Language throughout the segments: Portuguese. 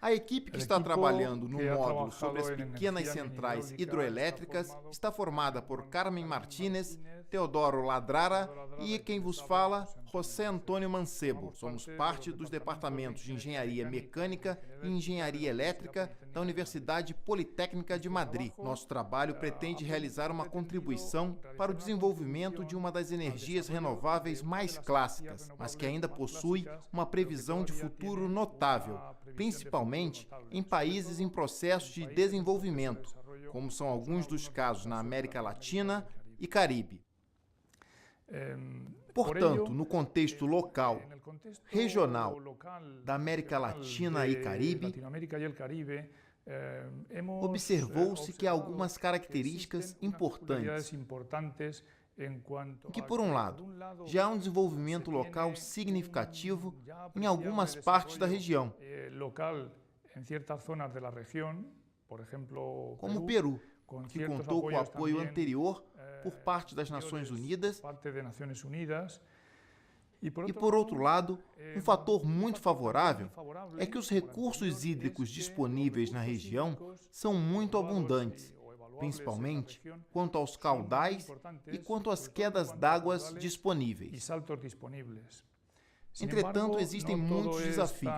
A equipe que está trabalhando no módulo sobre as pequenas centrais hidroelétricas está formada por Carmen Martínez, Teodoro Ladrara e quem vos fala, José Antônio Mancebo. Somos parte dos departamentos de Engenharia Mecânica e Engenharia Elétrica da Universidade Politécnica de Madrid. Nosso trabalho pretende realizar uma contribuição para o desenvolvimento de uma das energias renováveis mais clássicas, mas que ainda possui uma previsão de futuro notável, principalmente em países em processo de desenvolvimento, como são alguns dos casos na América Latina e Caribe. Portanto, no contexto local, regional da América Latina e Caribe, observou-se que há algumas características importantes, que, por um lado, já há um desenvolvimento local significativo em algumas partes da região, como o Peru, que contou com o apoio anterior por parte das Nações Unidas, e, por outro lado, um fator muito favorável é que os recursos hídricos disponíveis na região são muito abundantes, principalmente quanto aos caudais e quanto às quedas d'água disponíveis. Entretanto, existem muitos desafios,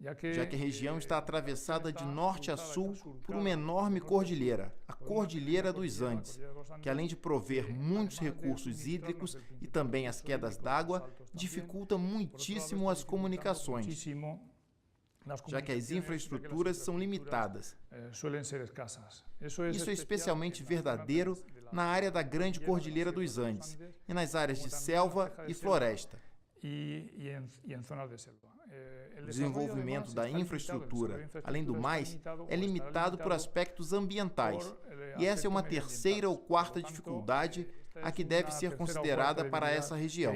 já que a região está atravessada de norte a sul por uma enorme cordilheira, a Cordilheira dos Andes, que além de prover muitos recursos hídricos e também as quedas d'água, dificulta muitíssimo as comunicações, já que as infraestruturas são limitadas. Isso é especialmente verdadeiro na área da Grande Cordilheira dos Andes e nas áreas de selva e floresta. O desenvolvimento da infraestrutura, além do mais, é limitado por aspectos ambientais, e essa é uma terceira ou quarta dificuldade a que deve ser considerada para essa região.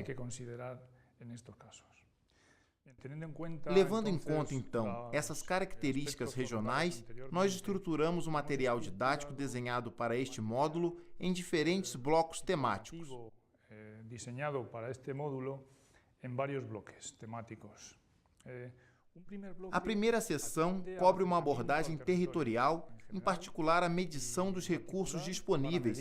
Levando em conta, então, essas características regionais, nós estruturamos o material didático desenhado para este módulo em diferentes blocos temáticos. Diseñado para este módulo em vários bloques temáticos. A primeira seção cobre uma abordagem territorial, em particular a medição dos recursos disponíveis,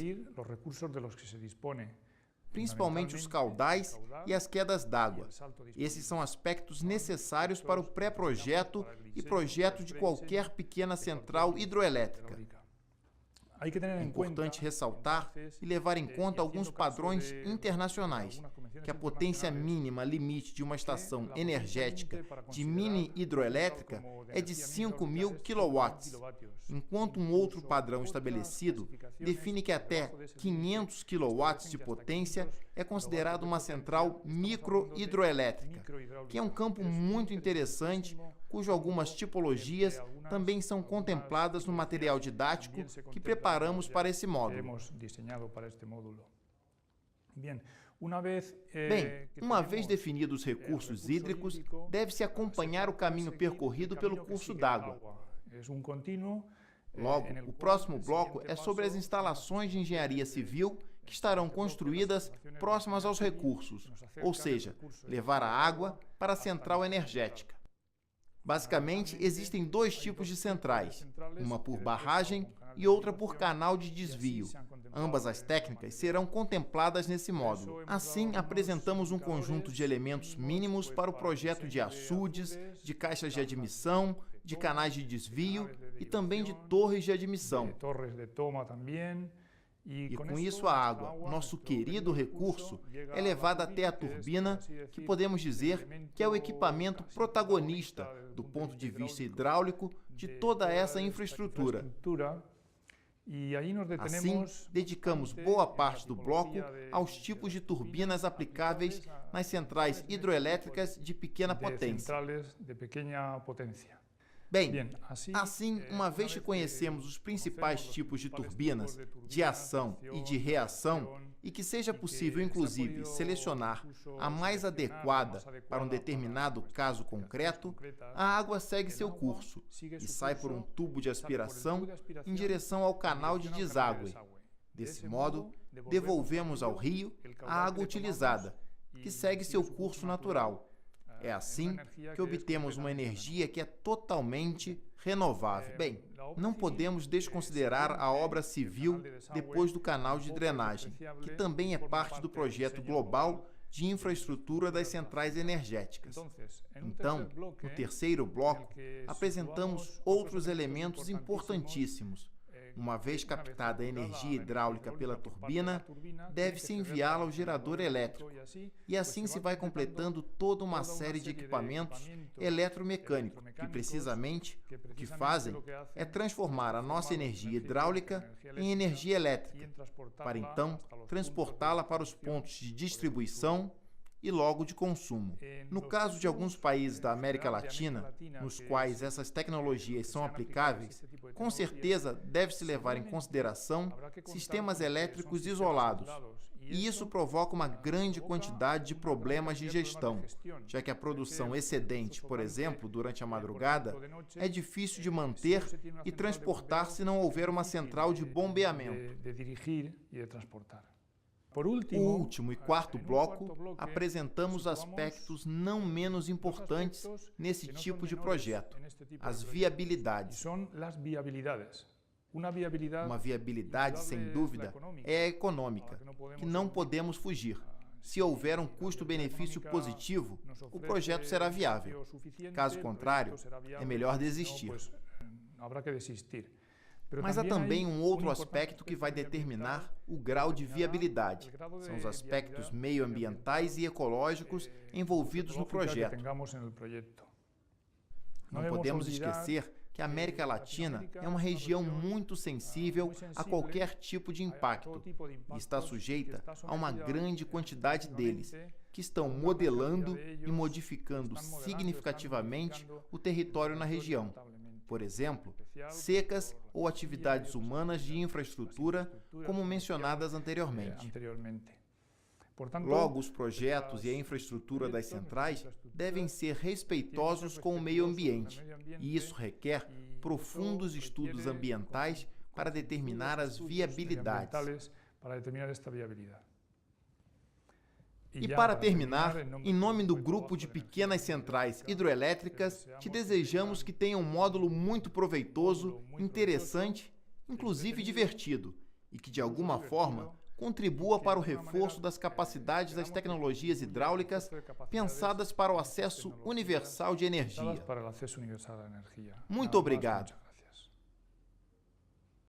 principalmente os caudais e as quedas d'água. Esses são aspectos necessários para o pré-projeto e projeto de qualquer pequena central hidroelétrica. É importante ressaltar e levar em conta alguns padrões internacionais, que a potência mínima limite de uma estação energética de mini hidroelétrica é de 5.000 kW, enquanto um outro padrão estabelecido define que até 500 kW de potência é considerado uma central micro-hidroelétrica, que é um campo muito interessante, cujo algumas tipologias também são contempladas no material didático que preparamos para esse módulo. Bem, uma vez definidos os recursos hídricos, deve-se acompanhar o caminho percorrido pelo curso d'água. Logo, o próximo bloco é sobre as instalações de engenharia civil que estarão construídas próximas aos recursos, ou seja, levar a água para a central energética. Basicamente, existem dois tipos de centrais, uma por barragem e outra por canal de desvio. Ambas as técnicas serão contempladas nesse módulo. Assim, apresentamos um conjunto de elementos mínimos para o projeto de açudes, de caixas de admissão, de canais de desvio e também de torres de admissão. E com isso a água, nosso querido recurso, é levada até a turbina, que podemos dizer que é o equipamento protagonista do ponto de vista hidráulico de toda essa infraestrutura. Assim, dedicamos boa parte do bloco aos tipos de turbinas aplicáveis nas centrais hidroelétricas de pequena potência. Bem, assim, uma vez que conhecemos os principais tipos de turbinas, de ação e de reação, e que seja possível, inclusive, selecionar a mais adequada para um determinado caso concreto, a água segue seu curso e sai por um tubo de aspiração em direção ao canal de deságue. Desse modo, devolvemos ao rio a água utilizada, que segue seu curso natural, É assim que obtemos uma energia que é totalmente renovável. Bem, não podemos desconsiderar a obra civil depois do canal de drenagem, que também é parte do projeto global de infraestrutura das centrais energéticas. Então, no terceiro bloco, apresentamos outros elementos importantíssimos. Uma vez captada a energia hidráulica pela turbina, deve-se enviá-la ao gerador elétrico, e assim se vai completando toda uma série de equipamentos eletromecânicos, que precisamente o que fazem é transformar a nossa energia hidráulica em energia elétrica, para então transportá-la para os pontos de distribuição e logo de consumo. No caso de alguns países da América Latina, nos quais essas tecnologias são aplicáveis, com certeza deve-se levar em consideração sistemas elétricos isolados, e isso provoca uma grande quantidade de problemas de gestão, já que a produção excedente, por exemplo, durante a madrugada, é difícil de manter e transportar se não houver uma central de bombeamento. O último e quarto bloco, apresentamos aspectos não menos importantes nesse tipo de projeto, as viabilidades. Uma viabilidade, sem dúvida, é a econômica, que não podemos fugir. Se houver um custo-benefício positivo, o projeto será viável. Caso contrário, é melhor desistir. Mas há também um outro aspecto que vai determinar o grau de viabilidade. São os aspectos meioambientais e ecológicos envolvidos no projeto. Não podemos esquecer que a América Latina é uma região muito sensível a qualquer tipo de impacto e está sujeita a uma grande quantidade deles, que estão modelando e modificando significativamente o território na região. Por exemplo, secas ou atividades humanas de infraestrutura, como mencionadas anteriormente. Logo, os projetos e a infraestrutura das centrais devem ser respeitosos com o meio ambiente, e isso requer profundos estudos ambientais para determinar as viabilidades. E para terminar, em nome do grupo de pequenas centrais hidroelétricas, te desejamos que tenha um módulo muito proveitoso, interessante, inclusive divertido, e que de alguma forma contribua para o reforço das capacidades das tecnologias hidráulicas pensadas para o acesso universal de energia. Muito obrigado.